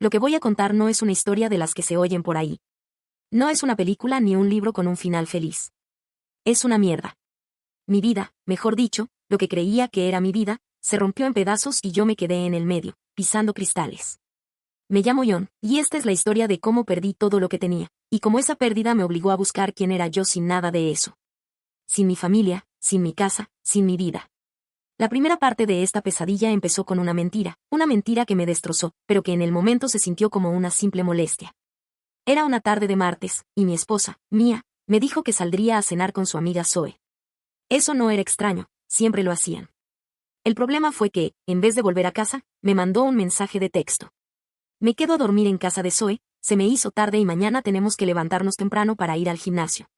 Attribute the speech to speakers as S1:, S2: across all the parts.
S1: Lo que voy a contar no es una historia de las que se oyen por ahí. No es una película ni un libro con un final feliz. Es una mierda. Mi vida, mejor dicho, lo que creía que era mi vida, se rompió en pedazos y yo me quedé en el medio, pisando cristales. Me llamo John, y esta es la historia de cómo perdí todo lo que tenía, y cómo esa pérdida me obligó a buscar quién era yo sin nada de eso. Sin mi familia, sin mi casa, sin mi vida. La primera parte de esta pesadilla empezó con una mentira que me destrozó, pero que en el momento se sintió como una simple molestia. Era una tarde de martes, y mi esposa, Mia, me dijo que saldría a cenar con su amiga Zoe. Eso no era extraño, siempre lo hacían. El problema fue que, en vez de volver a casa, me mandó un mensaje de texto. Me quedo a dormir en casa de Zoe, se me hizo tarde y mañana tenemos que levantarnos temprano para ir al gimnasio.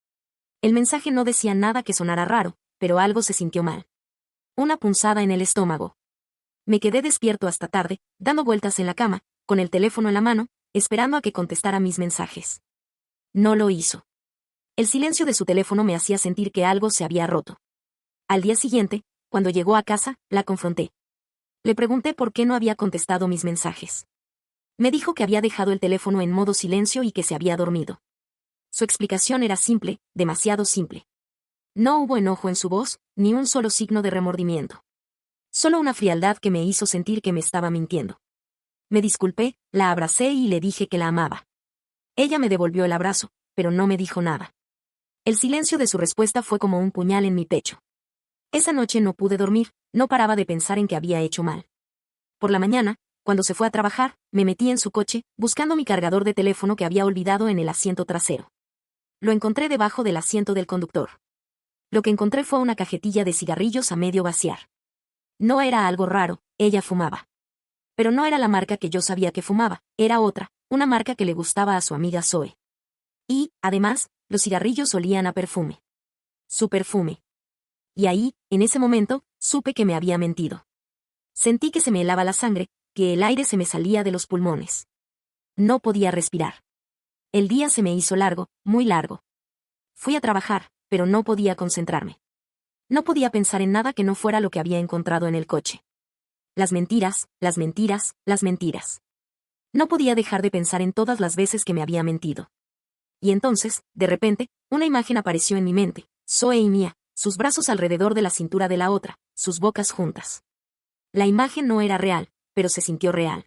S1: El mensaje no decía nada que sonara raro, pero algo se sintió mal. Una punzada en el estómago. Me quedé despierto hasta tarde, dando vueltas en la cama, con el teléfono en la mano, esperando a que contestara mis mensajes. No lo hizo. El silencio de su teléfono me hacía sentir que algo se había roto. Al día siguiente, cuando llegó a casa, la confronté. Le pregunté por qué no había contestado mis mensajes. Me dijo que había dejado el teléfono en modo silencio y que se había dormido. Su explicación era simple, demasiado simple. No hubo enojo en su voz, ni un solo signo de remordimiento. Solo una frialdad que me hizo sentir que me estaba mintiendo. Me disculpé, la abracé y le dije que la amaba. Ella me devolvió el abrazo, pero no me dijo nada. El silencio de su respuesta fue como un puñal en mi pecho. Esa noche no pude dormir, no paraba de pensar en que había hecho mal. Por la mañana, cuando se fue a trabajar, me metí en su coche, buscando mi cargador de teléfono que había olvidado en el asiento trasero. Lo encontré debajo del asiento del conductor. Lo que encontré fue una cajetilla de cigarrillos a medio vaciar. No era algo raro, ella fumaba. Pero no era la marca que yo sabía que fumaba, era otra, una marca que le gustaba a su amiga Zoe. Y, además, los cigarrillos olían a perfume. Su perfume. Y ahí, en ese momento, supe que me había mentido. Sentí que se me helaba la sangre, que el aire se me salía de los pulmones. No podía respirar. El día se me hizo largo, muy largo. Fui a trabajar, pero no podía concentrarme. No podía pensar en nada que no fuera lo que había encontrado en el coche. Las mentiras, las mentiras, las mentiras. No podía dejar de pensar en todas las veces que me había mentido. Y entonces, de repente, una imagen apareció en mi mente, Zoe y Mia, sus brazos alrededor de la cintura de la otra, sus bocas juntas. La imagen no era real, pero se sintió real.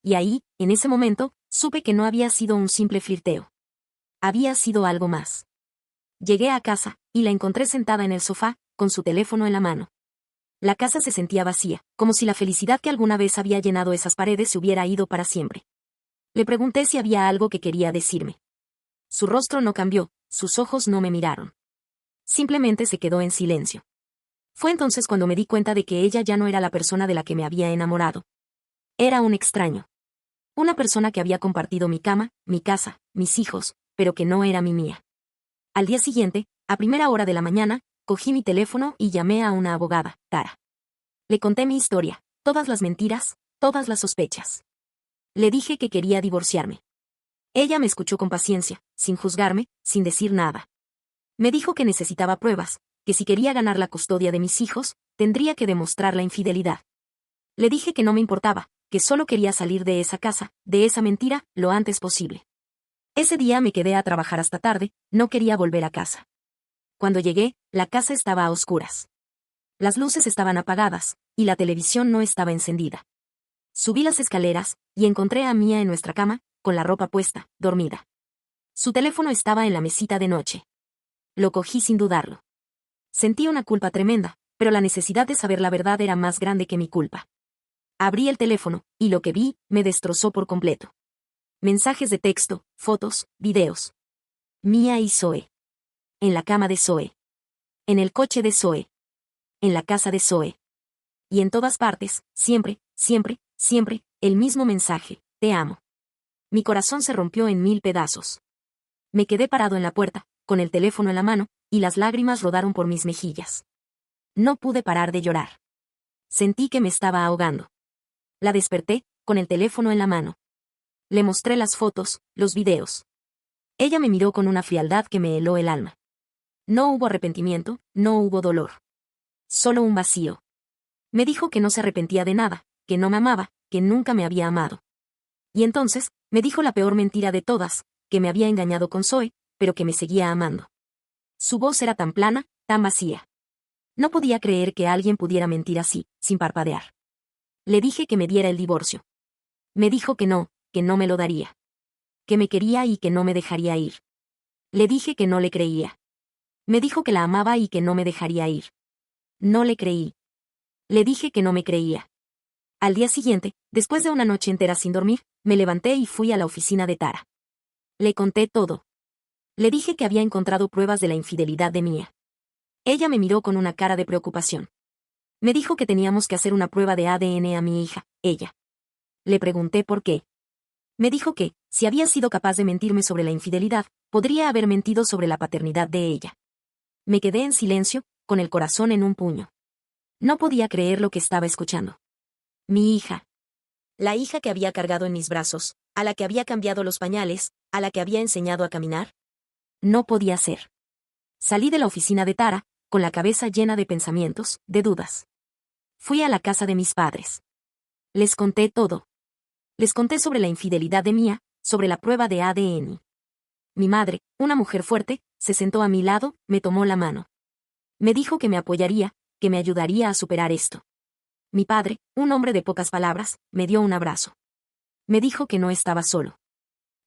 S1: Y ahí, en ese momento, supe que no había sido un simple flirteo. Había sido algo más. Llegué a casa, y la encontré sentada en el sofá, con su teléfono en la mano. La casa se sentía vacía, como si la felicidad que alguna vez había llenado esas paredes se hubiera ido para siempre. Le pregunté si había algo que quería decirme. Su rostro no cambió, sus ojos no me miraron. Simplemente se quedó en silencio. Fue entonces cuando me di cuenta de que ella ya no era la persona de la que me había enamorado. Era un extraño. Una persona que había compartido mi cama, mi casa, mis hijos, pero que no era mi mía. Al día siguiente, a primera hora de la mañana, cogí mi teléfono y llamé a una abogada, Tara. Le conté mi historia, todas las mentiras, todas las sospechas. Le dije que quería divorciarme. Ella me escuchó con paciencia, sin juzgarme, sin decir nada. Me dijo que necesitaba pruebas, que si quería ganar la custodia de mis hijos, tendría que demostrar la infidelidad. Le dije que no me importaba, que solo quería salir de esa casa, de esa mentira, lo antes posible. Ese día me quedé a trabajar hasta tarde, no quería volver a casa. Cuando llegué, la casa estaba a oscuras. Las luces estaban apagadas, y la televisión no estaba encendida. Subí las escaleras, y encontré a Mia en nuestra cama, con la ropa puesta, dormida. Su teléfono estaba en la mesita de noche. Lo cogí sin dudarlo. Sentí una culpa tremenda, pero la necesidad de saber la verdad era más grande que mi culpa. Abrí el teléfono, y lo que vi, me destrozó por completo. Mensajes de texto, fotos, videos. Mia y Zoe. En la cama de Zoe. En el coche de Zoe. En la casa de Zoe. Y en todas partes, siempre, siempre, siempre, el mismo mensaje, te amo. Mi corazón se rompió en 1000 pedazos. Me quedé parado en la puerta, con el teléfono en la mano, y las lágrimas rodaron por mis mejillas. No pude parar de llorar. Sentí que me estaba ahogando. La desperté, con el teléfono en la mano. Le mostré las fotos, los videos. Ella me miró con una frialdad que me heló el alma. No hubo arrepentimiento, no hubo dolor. Solo un vacío. Me dijo que no se arrepentía de nada, que no me amaba, que nunca me había amado. Y entonces, me dijo la peor mentira de todas, que me había engañado con Zoe, pero que me seguía amando. Su voz era tan plana, tan vacía. No podía creer que alguien pudiera mentir así, sin parpadear. Le dije que me diera el divorcio. Me dijo que no me lo daría. Que me quería y que no me dejaría ir. Le dije que no le creía. Me dijo que la amaba y que no me dejaría ir. No le creí. Le dije que no me creía. Al día siguiente, después de una noche entera sin dormir, me levanté y fui a la oficina de Tara. Le conté todo. Le dije que había encontrado pruebas de la infidelidad de Mia. Ella me miró con una cara de preocupación. Me dijo que teníamos que hacer una prueba de ADN a mi hija, ella. Le pregunté por qué. Me dijo que, si había sido capaz de mentirme sobre la infidelidad, podría haber mentido sobre la paternidad de ella. Me quedé en silencio, con el corazón en un puño. No podía creer lo que estaba escuchando. Mi hija. La hija que había cargado en mis brazos, a la que había cambiado los pañales, a la que había enseñado a caminar. No podía ser. Salí de la oficina de Tara, con la cabeza llena de pensamientos, de dudas. Fui a la casa de mis padres. Les conté todo. Les conté sobre la infidelidad de Mia, sobre la prueba de ADN. Mi madre, una mujer fuerte, se sentó a mi lado, me tomó la mano. Me dijo que me apoyaría, que me ayudaría a superar esto. Mi padre, un hombre de pocas palabras, me dio un abrazo. Me dijo que no estaba solo.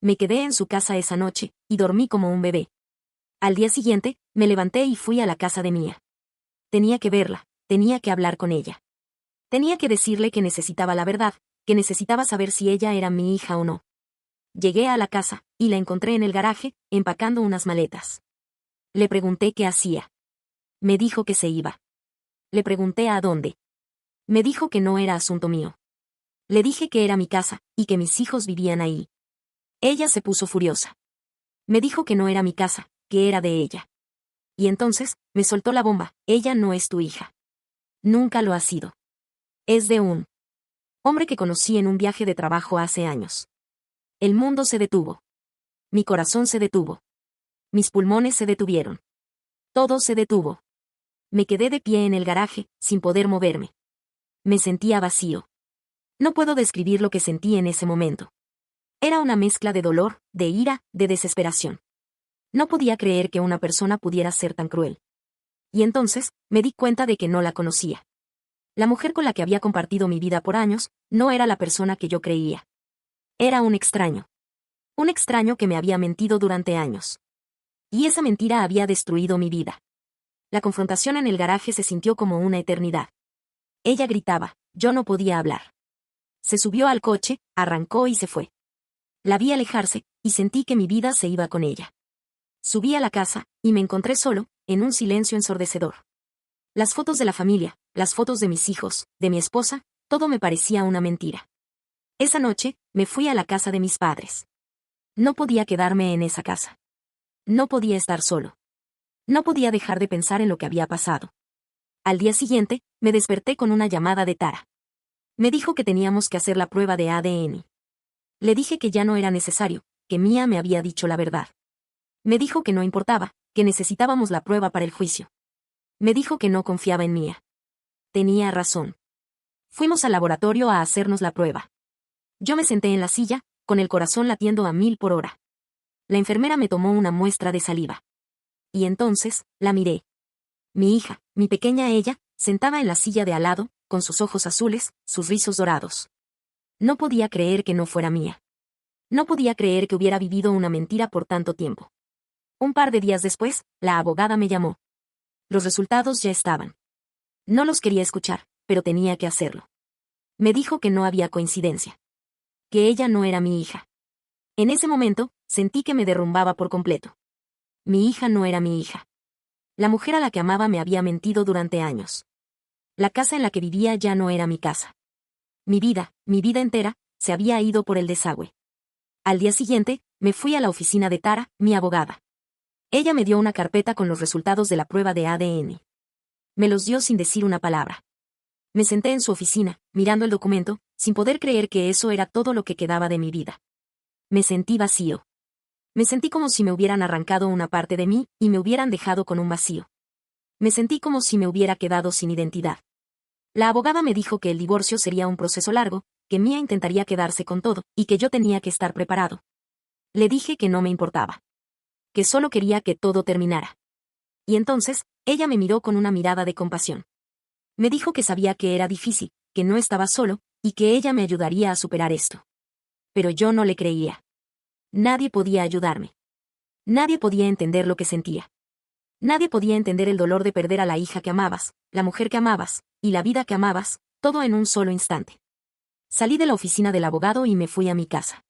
S1: Me quedé en su casa esa noche, y dormí como un bebé. Al día siguiente, me levanté y fui a la casa de Mia. Tenía que verla, tenía que hablar con ella. Tenía que decirle que necesitaba la verdad, que necesitaba saber si ella era mi hija o no. Llegué a la casa, y la encontré en el garaje, empacando unas maletas. Le pregunté qué hacía. Me dijo que se iba. Le pregunté a dónde. Me dijo que no era asunto mío. Le dije que era mi casa, y que mis hijos vivían ahí. Ella se puso furiosa. Me dijo que no era mi casa, que era de ella. Y entonces, me soltó la bomba, ella no es tu hija. Nunca lo ha sido. Es de un hombre que conocí en un viaje de trabajo hace años. El mundo se detuvo. Mi corazón se detuvo. Mis pulmones se detuvieron. Todo se detuvo. Me quedé de pie en el garaje, sin poder moverme. Me sentía vacío. No puedo describir lo que sentí en ese momento. Era una mezcla de dolor, de ira, de desesperación. No podía creer que una persona pudiera ser tan cruel. Y entonces, me di cuenta de que no la conocía. La mujer con la que había compartido mi vida por años, no era la persona que yo creía. Era un extraño. Un extraño que me había mentido durante años. Y esa mentira había destruido mi vida. La confrontación en el garaje se sintió como una eternidad. Ella gritaba, yo no podía hablar. Se subió al coche, arrancó y se fue. La vi alejarse, y sentí que mi vida se iba con ella. Subí a la casa, y me encontré solo, en un silencio ensordecedor. Las fotos de la familia, las fotos de mis hijos, de mi esposa, todo me parecía una mentira. Esa noche, me fui a la casa de mis padres. No podía quedarme en esa casa. No podía estar solo. No podía dejar de pensar en lo que había pasado. Al día siguiente, me desperté con una llamada de Tara. Me dijo que teníamos que hacer la prueba de ADN. Le dije que ya no era necesario, que Mia me había dicho la verdad. Me dijo que no importaba, que necesitábamos la prueba para el juicio. Me dijo que no confiaba en Mia. Tenía razón. Fuimos al laboratorio a hacernos la prueba. Yo me senté en la silla, con el corazón latiendo a 1000 por hora. La enfermera me tomó una muestra de saliva. Y entonces, la miré. Mi hija, mi pequeña ella, sentada en la silla de al lado, con sus ojos azules, sus rizos dorados. No podía creer que no fuera mía. No podía creer que hubiera vivido una mentira por tanto tiempo. Un par de días después, la abogada me llamó. Los resultados ya estaban. No los quería escuchar, pero tenía que hacerlo. Me dijo que no había coincidencia. Que ella no era mi hija. En ese momento, sentí que me derrumbaba por completo. Mi hija no era mi hija. La mujer a la que amaba me había mentido durante años. La casa en la que vivía ya no era mi casa. Mi vida entera, se había ido por el desagüe. Al día siguiente, me fui a la oficina de Tara, mi abogada. Ella me dio una carpeta con los resultados de la prueba de ADN. Me los dio sin decir una palabra. Me senté en su oficina, mirando el documento, sin poder creer que eso era todo lo que quedaba de mi vida. Me sentí vacío. Me sentí como si me hubieran arrancado una parte de mí, y me hubieran dejado con un vacío. Me sentí como si me hubiera quedado sin identidad. La abogada me dijo que el divorcio sería un proceso largo, que Mía intentaría quedarse con todo, y que yo tenía que estar preparado. Le dije que no me importaba. Que solo quería que todo terminara. Y entonces, ella me miró con una mirada de compasión. Me dijo que sabía que era difícil, que no estaba solo, y que ella me ayudaría a superar esto. Pero yo no le creía. Nadie podía ayudarme. Nadie podía entender lo que sentía. Nadie podía entender el dolor de perder a la hija que amabas, la mujer que amabas, y la vida que amabas, todo en un solo instante. Salí de la oficina del abogado y me fui a mi casa.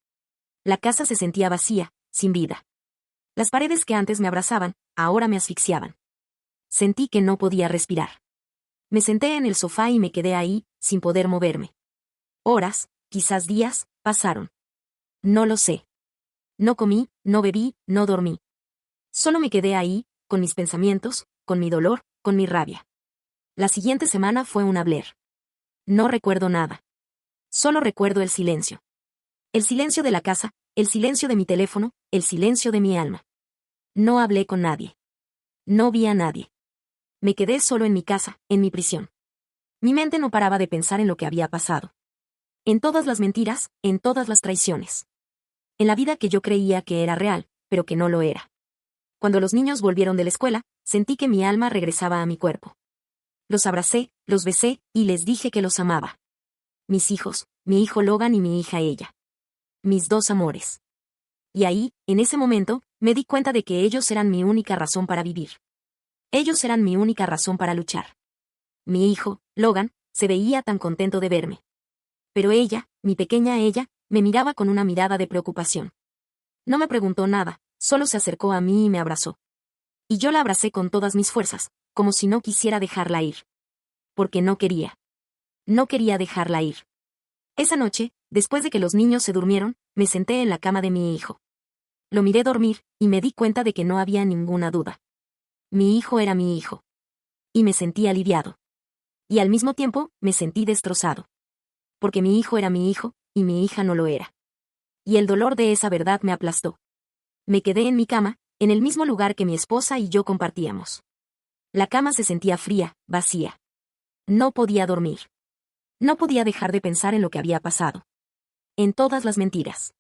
S1: La casa se sentía vacía, sin vida. Las paredes que antes me abrazaban, ahora me asfixiaban. Sentí que no podía respirar. Me senté en el sofá y me quedé ahí, sin poder moverme. Horas, quizás días, pasaron. No lo sé. No comí, no bebí, no dormí. Solo me quedé ahí, con mis pensamientos, con mi dolor, con mi rabia. La siguiente semana fue un habler. No recuerdo nada. Solo recuerdo el silencio. El silencio de la casa, el silencio de mi teléfono, el silencio de mi alma. No hablé con nadie. No vi a nadie. Me quedé solo en mi casa, en mi prisión. Mi mente no paraba de pensar en lo que había pasado. En todas las mentiras, en todas las traiciones. En la vida que yo creía que era real, pero que no lo era. Cuando los niños volvieron de la escuela, sentí que mi alma regresaba a mi cuerpo. Los abracé, los besé, y les dije que los amaba. Mis hijos, mi hijo Logan y mi hija ella. Mis dos amores. Y ahí, en ese momento, me di cuenta de que ellos eran mi única razón para vivir. Ellos eran mi única razón para luchar. Mi hijo, Logan, se veía tan contento de verme. Pero ella, mi pequeña ella, me miraba con una mirada de preocupación. No me preguntó nada, solo se acercó a mí y me abrazó. Y yo la abracé con todas mis fuerzas, como si no quisiera dejarla ir. Porque no quería. No quería dejarla ir. Esa noche, después de que los niños se durmieron, me senté en la cama de mi hijo. Lo miré dormir, y me di cuenta de que no había ninguna duda. Mi hijo era mi hijo. Y me sentí aliviado. Y al mismo tiempo, me sentí destrozado. Porque mi hijo era mi hijo, y mi hija no lo era. Y el dolor de esa verdad me aplastó. Me quedé en mi cama, en el mismo lugar que mi esposa y yo compartíamos. La cama se sentía fría, vacía. No podía dormir. No podía dejar de pensar en lo que había pasado. En todas las mentiras.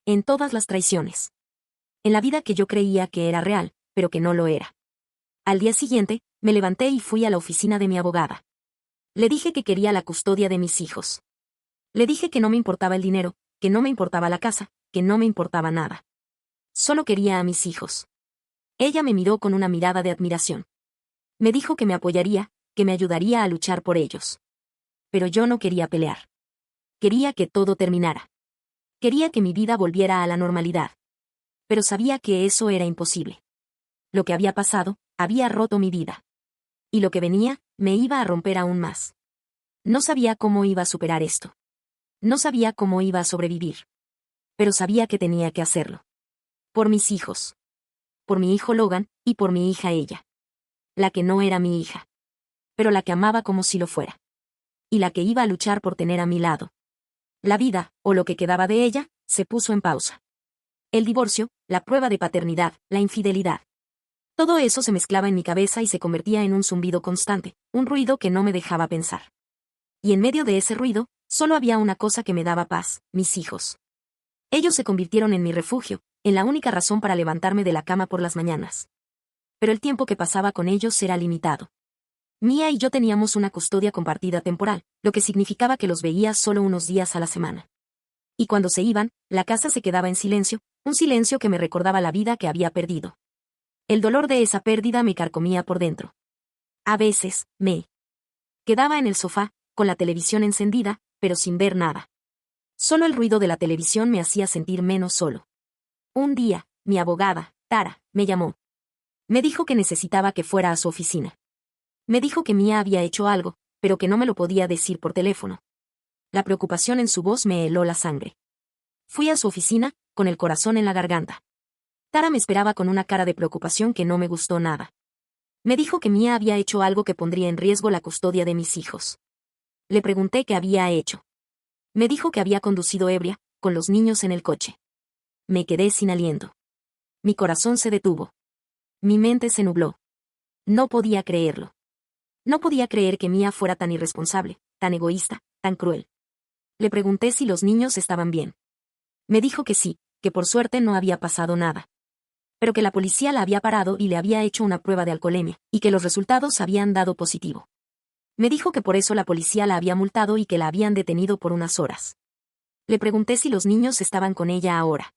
S1: En todas las traiciones. En la vida que yo creía que era real, pero que no lo era. Al día siguiente, me levanté y fui a la oficina de mi abogada. Le dije que quería la custodia de mis hijos. Le dije que no me importaba el dinero, que no me importaba la casa, que no me importaba nada. Solo quería a mis hijos. Ella me miró con una mirada de admiración. Me dijo que me apoyaría, que me ayudaría a luchar por ellos. Pero yo no quería pelear. Quería que todo terminara. Quería que mi vida volviera a la normalidad. Pero sabía que eso era imposible. Lo que había pasado, había roto mi vida. Y lo que venía, me iba a romper aún más. No sabía cómo iba a superar esto. No sabía cómo iba a sobrevivir. Pero sabía que tenía que hacerlo. Por mis hijos. Por mi hijo Logan, y por mi hija ella. La que no era mi hija. Pero la que amaba como si lo fuera. Y la que iba a luchar por tener a mi lado. La vida, o lo que quedaba de ella, se puso en pausa. El divorcio, la prueba de paternidad, la infidelidad. Todo eso se mezclaba en mi cabeza y se convertía en un zumbido constante, un ruido que no me dejaba pensar. Y en medio de ese ruido, solo había una cosa que me daba paz, mis hijos. Ellos se convirtieron en mi refugio, en la única razón para levantarme de la cama por las mañanas. Pero el tiempo que pasaba con ellos era limitado. Mía y yo teníamos una custodia compartida temporal, lo que significaba que los veía solo unos días a la semana. Y cuando se iban, la casa se quedaba en silencio, un silencio que me recordaba la vida que había perdido. El dolor de esa pérdida me carcomía por dentro. A veces, me quedaba en el sofá, con la televisión encendida, pero sin ver nada. Solo el ruido de la televisión me hacía sentir menos solo. Un día, mi abogada, Tara, me llamó. Me dijo que necesitaba que fuera a su oficina. Me dijo que Mía había hecho algo, pero que no me lo podía decir por teléfono. La preocupación en su voz me heló la sangre. Fui a su oficina, con el corazón en la garganta. Tara me esperaba con una cara de preocupación que no me gustó nada. Me dijo que Mía había hecho algo que pondría en riesgo la custodia de mis hijos. Le pregunté qué había hecho. Me dijo que había conducido ebria, con los niños en el coche. Me quedé sin aliento. Mi corazón se detuvo. Mi mente se nubló. No podía creerlo. No podía creer que Mía fuera tan irresponsable, tan egoísta, tan cruel. Le pregunté si los niños estaban bien. Me dijo que sí, que por suerte no había pasado nada. Pero que la policía la había parado y le había hecho una prueba de alcoholemia, y que los resultados habían dado positivo. Me dijo que por eso la policía la había multado y que la habían detenido por unas horas. Le pregunté si los niños estaban con ella ahora.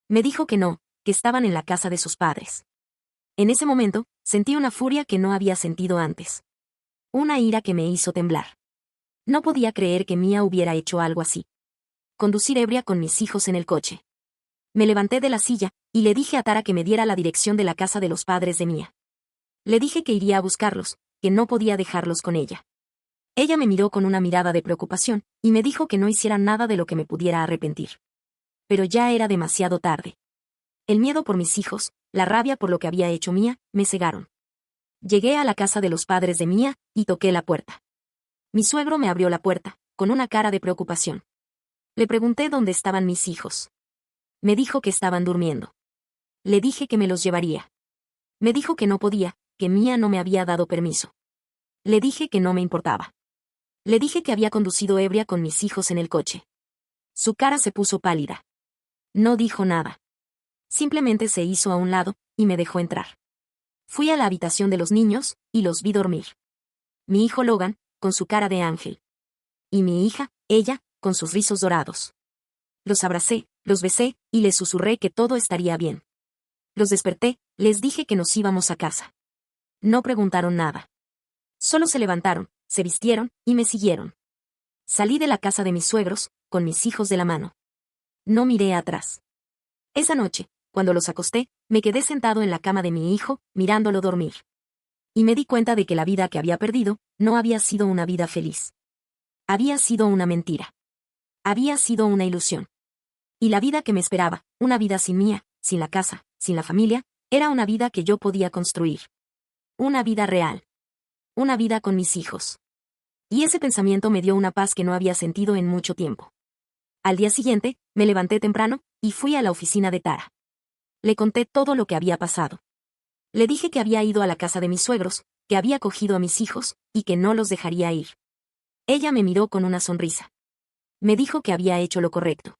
S1: Me dijo que no, que estaban en la casa de sus padres. En ese momento, sentí una furia que no había sentido antes. Una ira que me hizo temblar. No podía creer que Mía hubiera hecho algo así. Conducir ebria con mis hijos en el coche. Me levanté de la silla, y le dije a Tara que me diera la dirección de la casa de los padres de Mía. Le dije que iría a buscarlos, que no podía dejarlos con ella. Ella me miró con una mirada de preocupación, y me dijo que no hiciera nada de lo que me pudiera arrepentir. Pero ya era demasiado tarde. El miedo por mis hijos, la rabia por lo que había hecho Mía, me cegaron. Llegué a la casa de los padres de Mía, y toqué la puerta. Mi suegro me abrió la puerta, con una cara de preocupación. Le pregunté dónde estaban mis hijos. Me dijo que estaban durmiendo. Le dije que me los llevaría. Me dijo que no podía, que Mía no me había dado permiso. Le dije que no me importaba. Le dije que había conducido ebria con mis hijos en el coche. Su cara se puso pálida. No dijo nada. Simplemente se hizo a un lado, y me dejó entrar. Fui a la habitación de los niños, y los vi dormir. Mi hijo Logan, con su cara de ángel. Y mi hija, ella, con sus rizos dorados. Los abracé, los besé, y les susurré que todo estaría bien. Los desperté, les dije que nos íbamos a casa. No preguntaron nada. Solo se levantaron, se vistieron, y me siguieron. Salí de la casa de mis suegros, con mis hijos de la mano. No miré atrás. Esa noche, cuando los acosté, me quedé sentado en la cama de mi hijo, mirándolo dormir. Y me di cuenta de que la vida que había perdido, no había sido una vida feliz. Había sido una mentira. Había sido una ilusión. Y la vida que me esperaba, una vida sin Mía, sin la casa, sin la familia, era una vida que yo podía construir. Una vida real. Una vida con mis hijos. Y ese pensamiento me dio una paz que no había sentido en mucho tiempo. Al día siguiente, me levanté temprano, y fui a la oficina de Tara. Le conté todo lo que había pasado. Le dije que había ido a la casa de mis suegros, que había cogido a mis hijos, y que no los dejaría ir. Ella me miró con una sonrisa. Me dijo que había hecho lo correcto.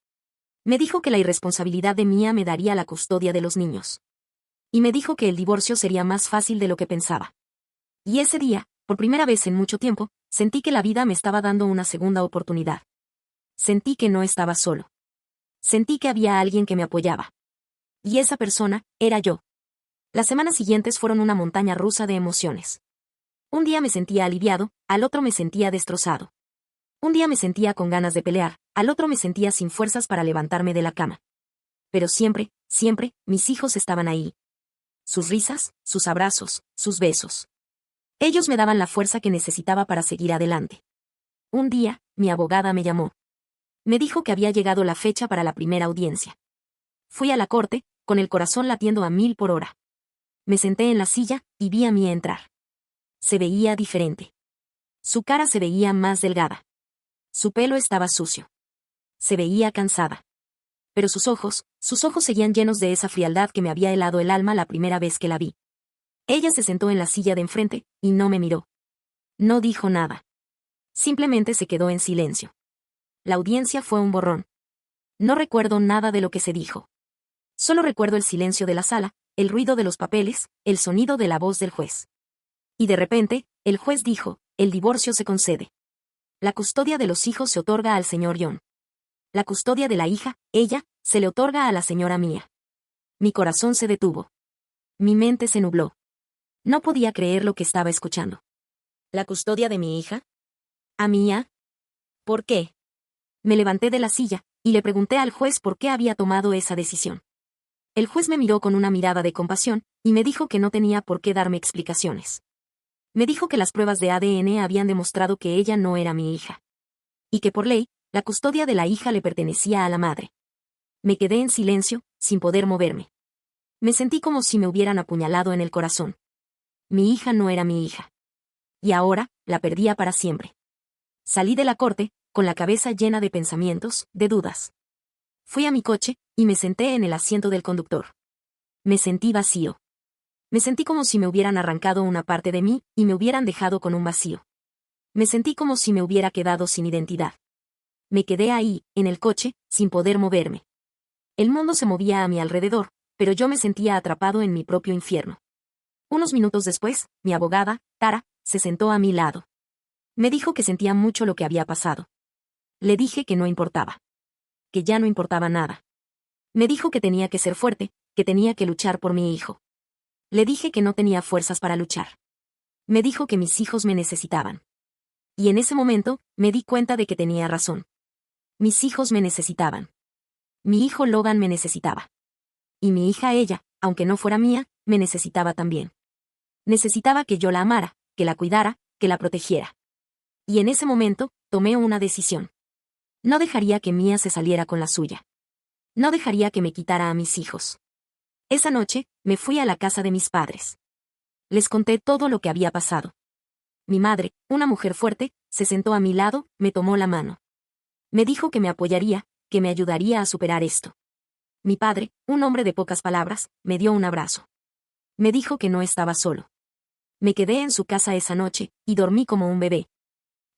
S1: Me dijo que la irresponsabilidad de Mía me daría la custodia de los niños. Y me dijo que el divorcio sería más fácil de lo que pensaba. Y ese día, por primera vez en mucho tiempo, sentí que la vida me estaba dando una segunda oportunidad. Sentí que no estaba solo. Sentí que había alguien que me apoyaba. Y esa persona, era yo. Las semanas siguientes fueron una montaña rusa de emociones. Un día me sentía aliviado, al otro me sentía destrozado. Un día me sentía con ganas de pelear, al otro me sentía sin fuerzas para levantarme de la cama. Pero siempre, siempre, mis hijos estaban ahí. Sus risas, sus abrazos, sus besos. Ellos me daban la fuerza que necesitaba para seguir adelante. Un día, mi abogada me llamó. Me dijo que había llegado la fecha para la primera audiencia. Fui a la corte, con el corazón latiendo a 1000 por hora. Me senté en la silla, y vi a Mía entrar. Se veía diferente. Su cara se veía más delgada. Su pelo estaba sucio. Se veía cansada. Pero sus ojos seguían llenos de esa frialdad que me había helado el alma la primera vez que la vi. Ella se sentó en la silla de enfrente, y no me miró. No dijo nada. Simplemente se quedó en silencio. La audiencia fue un borrón. No recuerdo nada de lo que se dijo. Solo recuerdo el silencio de la sala, el ruido de los papeles, el sonido de la voz del juez. Y de repente, el juez dijo, el divorcio se concede. La custodia de los hijos se otorga al señor John. La custodia de la hija, ella, se le otorga a la señora Mía. Mi corazón se detuvo. Mi mente se nubló. No podía creer lo que estaba escuchando. ¿La custodia de mi hija? ¿A Mía? ¿Por qué? Me levanté de la silla, y le pregunté al juez por qué había tomado esa decisión. El juez me miró con una mirada de compasión, y me dijo que no tenía por qué darme explicaciones. Me dijo que las pruebas de ADN habían demostrado que ella no era mi hija. Y que por ley, la custodia de la hija le pertenecía a la madre. Me quedé en silencio, sin poder moverme. Me sentí como si me hubieran apuñalado en el corazón. Mi hija no era mi hija. Y ahora, la perdía para siempre. Salí de la corte, con la cabeza llena de pensamientos, de dudas. Fui a mi coche, y me senté en el asiento del conductor. Me sentí vacío. Me sentí como si me hubieran arrancado una parte de mí, y me hubieran dejado con un vacío. Me sentí como si me hubiera quedado sin identidad. Me quedé ahí, en el coche, sin poder moverme. El mundo se movía a mi alrededor, pero yo me sentía atrapado en mi propio infierno. Unos minutos después, mi abogada, Tara, se sentó a mi lado. Me dijo que sentía mucho lo que había pasado. Le dije que no importaba. Que ya no importaba nada. Me dijo que tenía que ser fuerte, que tenía que luchar por mi hijo. Le dije que no tenía fuerzas para luchar. Me dijo que mis hijos me necesitaban. Y en ese momento, me di cuenta de que tenía razón. Mis hijos me necesitaban. Mi hijo Logan me necesitaba. Y mi hija ella, aunque no fuera mía, me necesitaba también. Necesitaba que yo la amara, que la cuidara, que la protegiera. Y en ese momento, tomé una decisión. No dejaría que Mía se saliera con la suya. No dejaría que me quitara a mis hijos. Esa noche, me fui a la casa de mis padres. Les conté todo lo que había pasado. Mi madre, una mujer fuerte, se sentó a mi lado, me tomó la mano. Me dijo que me apoyaría, que me ayudaría a superar esto. Mi padre, un hombre de pocas palabras, me dio un abrazo. Me dijo que no estaba solo. Me quedé en su casa esa noche, y dormí como un bebé.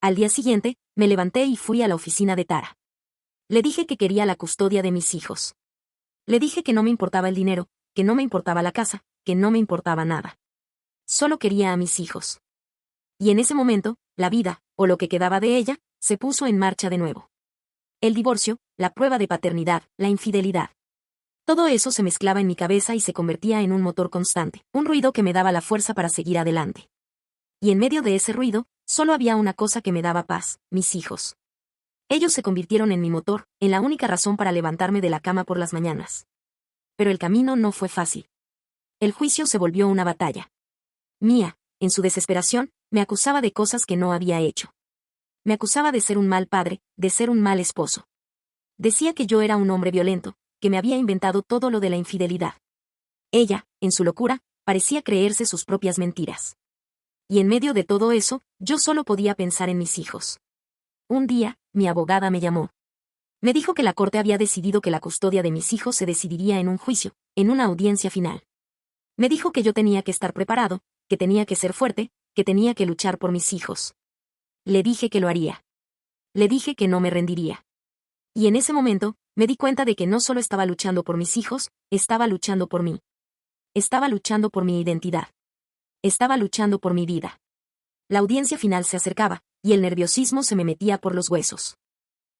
S1: Al día siguiente, me levanté y fui a la oficina de Tara. Le dije que quería la custodia de mis hijos. Le dije que no me importaba el dinero, que no me importaba la casa, que no me importaba nada. Solo quería a mis hijos. Y en ese momento, la vida, o lo que quedaba de ella, se puso en marcha de nuevo. El divorcio, la prueba de paternidad, la infidelidad. Todo eso se mezclaba en mi cabeza y se convertía en un motor constante, un ruido que me daba la fuerza para seguir adelante. Y en medio de ese ruido, solo había una cosa que me daba paz, mis hijos. Ellos se convirtieron en mi motor, en la única razón para levantarme de la cama por las mañanas. Pero el camino no fue fácil. El juicio se volvió una batalla. Mía, en su desesperación, me acusaba de cosas que no había hecho. Me acusaba de ser un mal padre, de ser un mal esposo. Decía que yo era un hombre violento, que me había inventado todo lo de la infidelidad. Ella, en su locura, parecía creerse sus propias mentiras. Y en medio de todo eso, yo solo podía pensar en mis hijos. Un día, mi abogada me llamó. Me dijo que la corte había decidido que la custodia de mis hijos se decidiría en un juicio, en una audiencia final. Me dijo que yo tenía que estar preparado, que tenía que ser fuerte, que tenía que luchar por mis hijos. Le dije que lo haría. Le dije que no me rendiría. Y en ese momento, me di cuenta de que no solo estaba luchando por mis hijos, estaba luchando por mí. Estaba luchando por mi identidad. Estaba luchando por mi vida. La audiencia final se acercaba, y el nerviosismo se me metía por los huesos.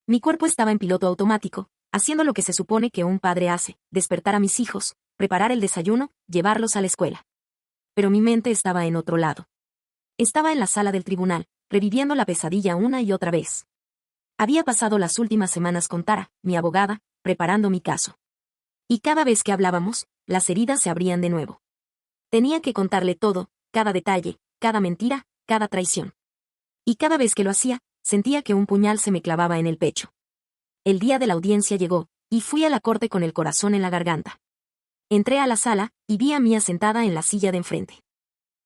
S1: Mi cuerpo estaba en piloto automático, haciendo lo que se supone que un padre hace, despertar a mis hijos, preparar el desayuno, llevarlos a la escuela. Pero mi mente estaba en otro lado. Estaba en la sala del tribunal, reviviendo la pesadilla una y otra vez. Había pasado las últimas semanas con Tara, mi abogada, preparando mi caso. Y cada vez que hablábamos, las heridas se abrían de nuevo. Tenía que contarle todo, cada detalle, cada mentira, cada traición. Y cada vez que lo hacía, sentía que un puñal se me clavaba en el pecho. El día de la audiencia llegó, y fui a la corte con el corazón en la garganta. Entré a la sala, y vi a Mía sentada en la silla de enfrente.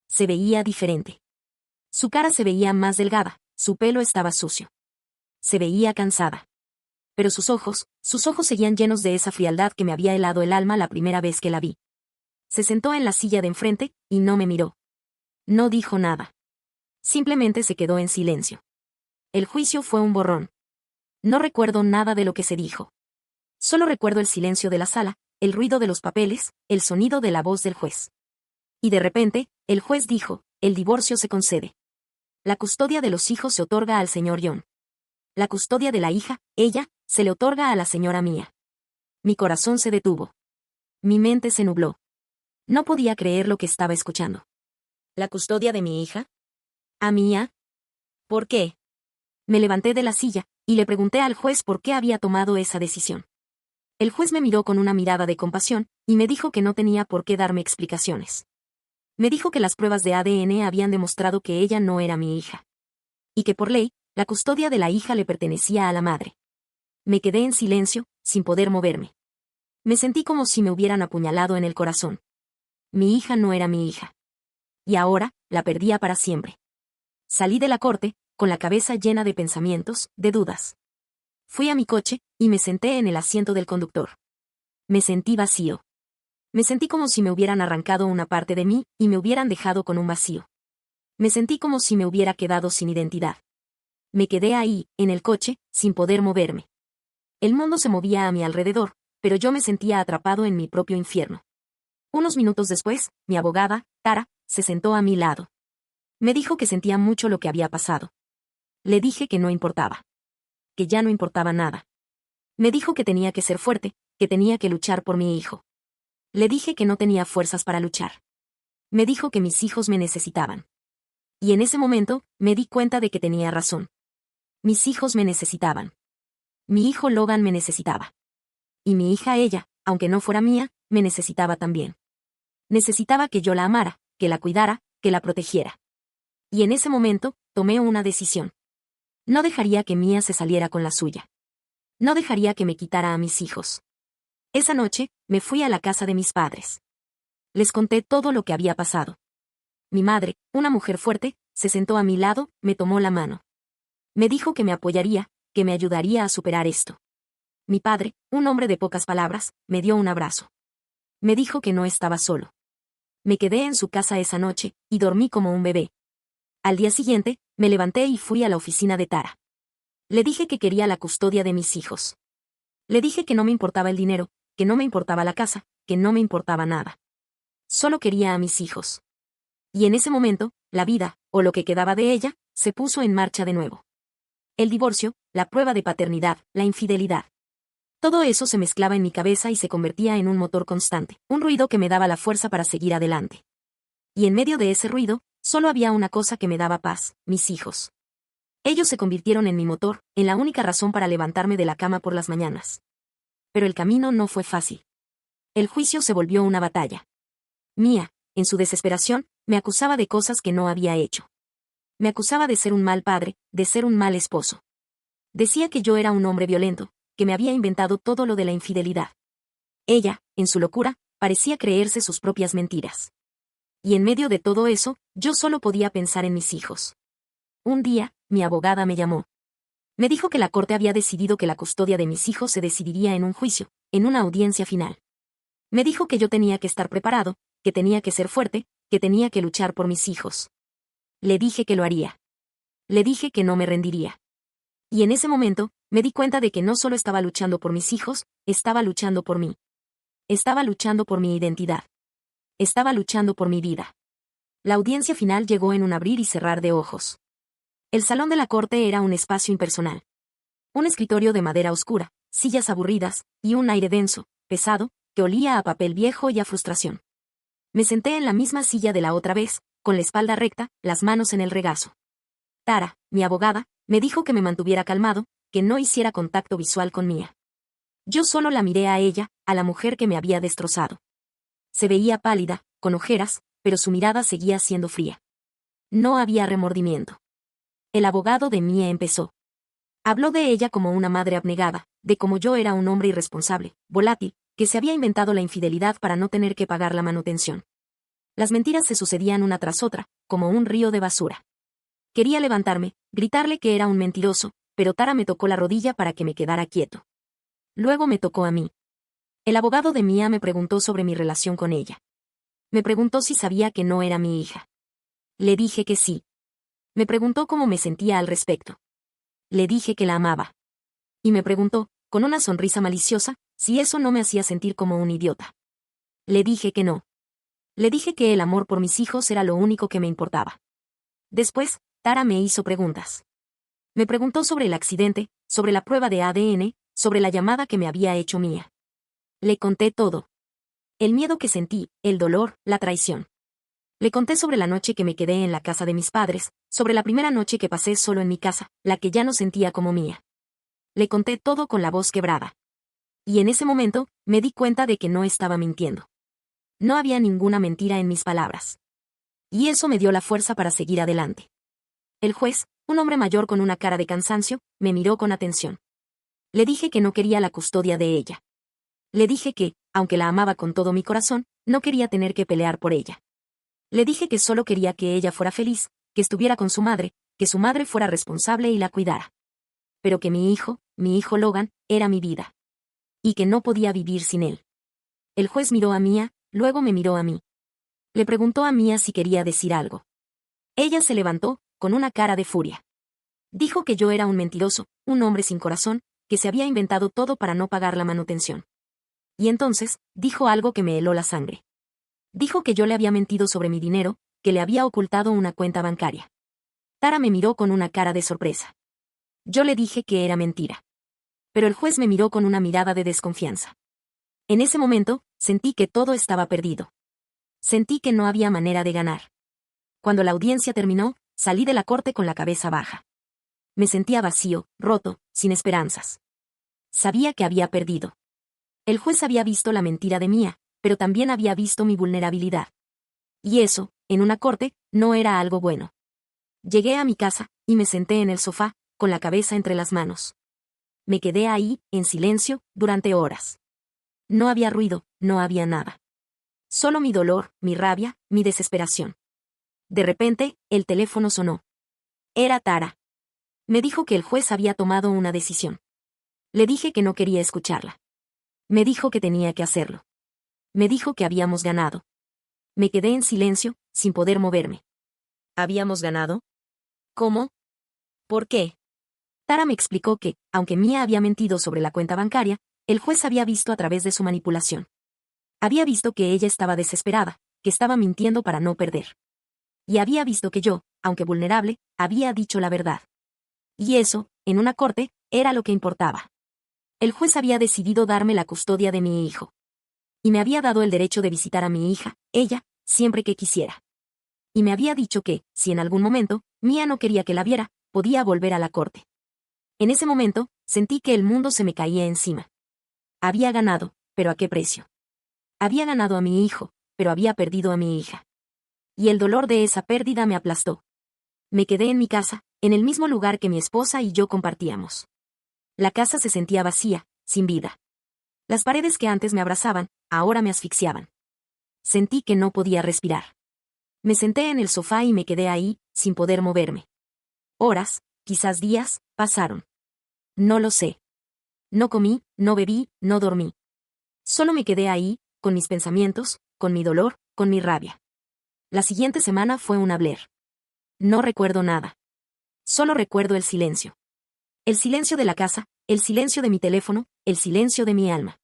S1: Se veía diferente. Su cara se veía más delgada, su pelo estaba sucio. Se veía cansada. Pero sus ojos seguían llenos de esa frialdad que me había helado el alma la primera vez que la vi. Se sentó en la silla de enfrente, y no me miró. No dijo nada. Simplemente se quedó en silencio. El juicio fue un borrón. No recuerdo nada de lo que se dijo. Solo recuerdo el silencio de la sala, el ruido de los papeles, el sonido de la voz del juez. Y de repente, el juez dijo, el divorcio se concede. La custodia de los hijos se otorga al señor John. La custodia de la hija, ella, se le otorga a la señora Mía. Mi corazón se detuvo. Mi mente se nubló. No podía creer lo que estaba escuchando. ¿La custodia de mi hija? ¿A Mía? ¿Por qué? Me levanté de la silla, y le pregunté al juez por qué había tomado esa decisión. El juez me miró con una mirada de compasión, y me dijo que no tenía por qué darme explicaciones. Me dijo que las pruebas de ADN habían demostrado que ella no era mi hija. Y que por ley, la custodia de la hija le pertenecía a la madre. Me quedé en silencio, sin poder moverme. Me sentí como si me hubieran apuñalado en el corazón. Mi hija no era mi hija. Y ahora, la perdía para siempre. Salí de la corte, con la cabeza llena de pensamientos, de dudas. Fui a mi coche, y me senté en el asiento del conductor. Me sentí vacío. Me sentí como si me hubieran arrancado una parte de mí, y me hubieran dejado con un vacío. Me sentí como si me hubiera quedado sin identidad. Me quedé ahí, en el coche, sin poder moverme. El mundo se movía a mi alrededor, pero yo me sentía atrapado en mi propio infierno. Unos minutos después, mi abogada, Tara, se sentó a mi lado. Me dijo que sentía mucho lo que había pasado. Le dije que no importaba. Que ya no importaba nada. Me dijo que tenía que ser fuerte, que tenía que luchar por mi hijo. Le dije que no tenía fuerzas para luchar. Me dijo que mis hijos me necesitaban. Y en ese momento, me di cuenta de que tenía razón. Mis hijos me necesitaban. Mi hijo Logan me necesitaba. Y mi hija ella, aunque no fuera mía, me necesitaba también. Necesitaba que yo la amara, que la cuidara, que la protegiera. Y en ese momento, tomé una decisión. No dejaría que Mía se saliera con la suya. No dejaría que me quitara a mis hijos. Esa noche, me fui a la casa de mis padres. Les conté todo lo que había pasado. Mi madre, una mujer fuerte, se sentó a mi lado, me tomó la mano. Me dijo que me apoyaría, que me ayudaría a superar esto. Mi padre, un hombre de pocas palabras, me dio un abrazo. Me dijo que no estaba solo. Me quedé en su casa esa noche, y dormí como un bebé. Al día siguiente, me levanté y fui a la oficina de Tara. Le dije que quería la custodia de mis hijos. Le dije que no me importaba el dinero, que no me importaba la casa, que no me importaba nada. Solo quería a mis hijos. Y en ese momento, la vida, o lo que quedaba de ella, se puso en marcha de nuevo. El divorcio, la prueba de paternidad, la infidelidad. Todo eso se mezclaba en mi cabeza y se convertía en un motor constante, un ruido que me daba la fuerza para seguir adelante. Y en medio de ese ruido, solo había una cosa que me daba paz, mis hijos. Ellos se convirtieron en mi motor, en la única razón para levantarme de la cama por las mañanas. Pero el camino no fue fácil. El juicio se volvió una batalla. Mía, en su desesperación, me acusaba de cosas que no había hecho. Me acusaba de ser un mal padre, de ser un mal esposo. Decía que yo era un hombre violento, que me había inventado todo lo de la infidelidad. Ella, en su locura, parecía creerse sus propias mentiras. Y en medio de todo eso, yo solo podía pensar en mis hijos. Un día, mi abogada me llamó. Me dijo que la corte había decidido que la custodia de mis hijos se decidiría en un juicio, en una audiencia final. Me dijo que yo tenía que estar preparado, que tenía que ser fuerte, que tenía que luchar por mis hijos. Le dije que lo haría. Le dije que no me rendiría. Y en ese momento, me di cuenta de que no solo estaba luchando por mis hijos, estaba luchando por mí. Estaba luchando por mi identidad. Estaba luchando por mi vida. La audiencia final llegó en un abrir y cerrar de ojos. El salón de la corte era un espacio impersonal. Un escritorio de madera oscura, sillas aburridas, y un aire denso, pesado, que olía a papel viejo y a frustración. Me senté en la misma silla de la otra vez, con la espalda recta, las manos en el regazo. Tara, mi abogada, me dijo que me mantuviera calmado, que no hiciera contacto visual con Mía. Yo solo la miré a ella, a la mujer que me había destrozado. Se veía pálida, con ojeras, pero su mirada seguía siendo fría. No había remordimiento. El abogado de Mía empezó. Habló de ella como una madre abnegada, de cómo yo era un hombre irresponsable, volátil, que se había inventado la infidelidad para no tener que pagar la manutención. Las mentiras se sucedían una tras otra, como un río de basura. Quería levantarme, gritarle que era un mentiroso, pero Tara me tocó la rodilla para que me quedara quieto. Luego me tocó a mí. El abogado de Mía me preguntó sobre mi relación con ella. Me preguntó si sabía que no era mi hija. Le dije que sí. Me preguntó cómo me sentía al respecto. Le dije que la amaba. Y me preguntó, con una sonrisa maliciosa, si eso no me hacía sentir como un idiota. Le dije que no. Le dije que el amor por mis hijos era lo único que me importaba. Después, Tara me hizo preguntas. Me preguntó sobre el accidente, sobre la prueba de ADN, sobre la llamada que me había hecho Mía. Le conté todo. El miedo que sentí, el dolor, la traición. Le conté sobre la noche que me quedé en la casa de mis padres, sobre la primera noche que pasé solo en mi casa, la que ya no sentía como mía. Le conté todo con la voz quebrada. Y en ese momento, me di cuenta de que no estaba mintiendo. No había ninguna mentira en mis palabras. Y eso me dio la fuerza para seguir adelante. El juez, un hombre mayor con una cara de cansancio, me miró con atención. Le dije que no quería la custodia de ella. Le dije que, aunque la amaba con todo mi corazón, no quería tener que pelear por ella. Le dije que solo quería que ella fuera feliz, que estuviera con su madre, que su madre fuera responsable y la cuidara. Pero que mi hijo Logan, era mi vida. Y que no podía vivir sin él. El juez miró a Mía, luego me miró a mí. Le preguntó a Mía si quería decir algo. Ella se levantó, con una cara de furia. Dijo que yo era un mentiroso, un hombre sin corazón, que se había inventado todo para no pagar la manutención. Y entonces, dijo algo que me heló la sangre. Dijo que yo le había mentido sobre mi dinero, que le había ocultado una cuenta bancaria. Tara me miró con una cara de sorpresa. Yo le dije que era mentira. Pero el juez me miró con una mirada de desconfianza. En ese momento, sentí que todo estaba perdido. Sentí que no había manera de ganar. Cuando la audiencia terminó, salí de la corte con la cabeza baja. Me sentía vacío, roto, sin esperanzas. Sabía que había perdido. El juez había visto la mentira de Mía, pero también había visto mi vulnerabilidad. Y eso, en una corte, no era algo bueno. Llegué a mi casa, y me senté en el sofá, con la cabeza entre las manos. Me quedé ahí, en silencio, durante horas. No había ruido, no había nada. Solo mi dolor, mi rabia, mi desesperación. De repente, el teléfono sonó. Era Tara. Me dijo que el juez había tomado una decisión. Le dije que no quería escucharla. Me dijo que tenía que hacerlo. Me dijo que habíamos ganado. Me quedé en silencio, sin poder moverme. ¿Habíamos ganado? ¿Cómo? ¿Por qué? Tara me explicó que, aunque Mía había mentido sobre la cuenta bancaria, el juez había visto a través de su manipulación. Había visto que ella estaba desesperada, que estaba mintiendo para no perder. Y había visto que yo, aunque vulnerable, había dicho la verdad. Y eso, en una corte, era lo que importaba. El juez había decidido darme la custodia de mi hijo. Y me había dado el derecho de visitar a mi hija, ella, siempre que quisiera. Y me había dicho que, si en algún momento, Mía no quería que la viera, podía volver a la corte. En ese momento, sentí que el mundo se me caía encima. Había ganado, pero ¿a qué precio? Había ganado a mi hijo, pero había perdido a mi hija. Y el dolor de esa pérdida me aplastó. Me quedé en mi casa, en el mismo lugar que mi esposa y yo compartíamos. La casa se sentía vacía, sin vida. Las paredes que antes me abrazaban, ahora me asfixiaban. Sentí que no podía respirar. Me senté en el sofá y me quedé ahí, sin poder moverme. Horas, quizás días, pasaron. No lo sé. No comí, no bebí, no dormí. Solo me quedé ahí, con mis pensamientos, con mi dolor, con mi rabia. La siguiente semana fue un habler. No recuerdo nada. Solo recuerdo el silencio. El silencio de la casa, el silencio de mi teléfono, el silencio de mi alma.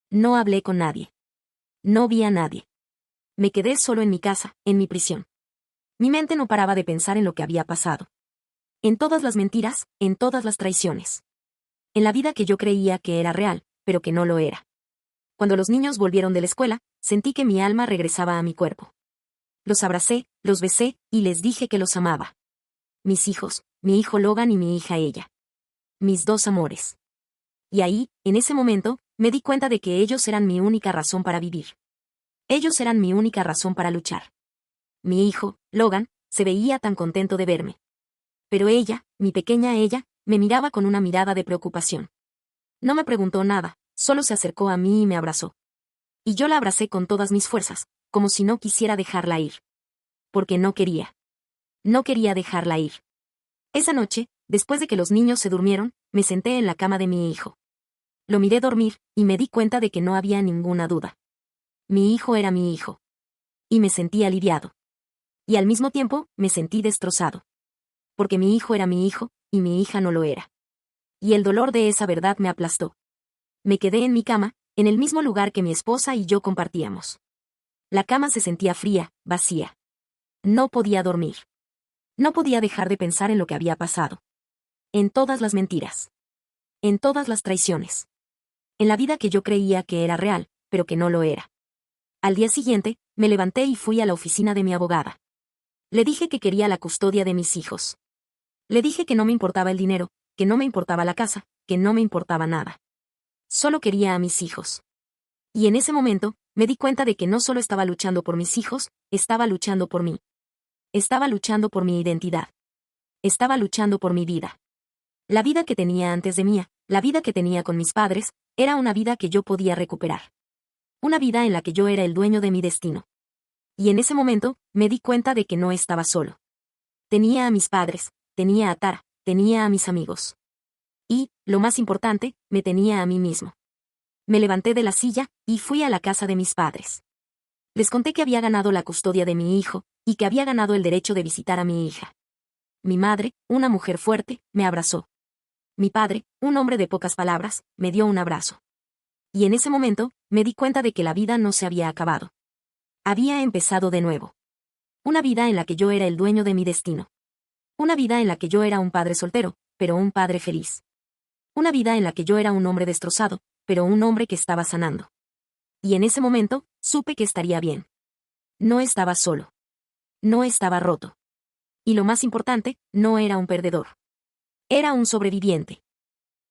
S1: No hablé con nadie. No vi a nadie. Me quedé solo en mi casa, en mi prisión. Mi mente no paraba de pensar en lo que había pasado. En todas las mentiras, en todas las traiciones. En la vida que yo creía que era real, pero que no lo era. Cuando los niños volvieron de la escuela, sentí que mi alma regresaba a mi cuerpo. Los abracé, los besé, y les dije que los amaba. Mis hijos, mi hijo Logan y mi hija ella. Mis dos amores. Y ahí, en ese momento, me di cuenta de que ellos eran mi única razón para vivir. Ellos eran mi única razón para luchar. Mi hijo, Logan, se veía tan contento de verme. Pero ella, mi pequeña ella, me miraba con una mirada de preocupación. No me preguntó nada, solo se acercó a mí y me abrazó. Y yo la abracé con todas mis fuerzas, como si no quisiera dejarla ir. Porque no quería. No quería dejarla ir. Esa noche, después de que los niños se durmieron, me senté en la cama de mi hijo. Lo miré dormir, y me di cuenta de que no había ninguna duda. Mi hijo era mi hijo. Y me sentí aliviado. Y al mismo tiempo, me sentí destrozado. Porque mi hijo era mi hijo, y mi hija no lo era. Y el dolor de esa verdad me aplastó. Me quedé en mi cama, en el mismo lugar que mi esposa y yo compartíamos. La cama se sentía fría, vacía. No podía dormir. No podía dejar de pensar en lo que había pasado. En todas las mentiras. En todas las traiciones. En la vida que yo creía que era real, pero que no lo era. Al día siguiente, me levanté y fui a la oficina de mi abogada. Le dije que quería la custodia de mis hijos. Le dije que no me importaba el dinero, que no me importaba la casa, que no me importaba nada. Solo quería a mis hijos. Y en ese momento, me di cuenta de que no solo estaba luchando por mis hijos, estaba luchando por mí. Estaba luchando por mi identidad. Estaba luchando por mi vida. La vida que tenía antes de mía, la vida que tenía con mis padres, era una vida que yo podía recuperar. Una vida en la que yo era el dueño de mi destino. Y en ese momento, me di cuenta de que no estaba solo. Tenía a mis padres, tenía a Tara, tenía a mis amigos. Y, lo más importante, me tenía a mí mismo. Me levanté de la silla, y fui a la casa de mis padres. Les conté que había ganado la custodia de mi hijo, y que había ganado el derecho de visitar a mi hija. Mi madre, una mujer fuerte, me abrazó. Mi padre, un hombre de pocas palabras, me dio un abrazo. Y en ese momento, me di cuenta de que la vida no se había acabado. Había empezado de nuevo. Una vida en la que yo era el dueño de mi destino. Una vida en la que yo era un padre soltero, pero un padre feliz. Una vida en la que yo era un hombre destrozado, pero un hombre que estaba sanando. Y en ese momento, supe que estaría bien. No estaba solo. No estaba roto. Y lo más importante, no era un perdedor. Era un sobreviviente.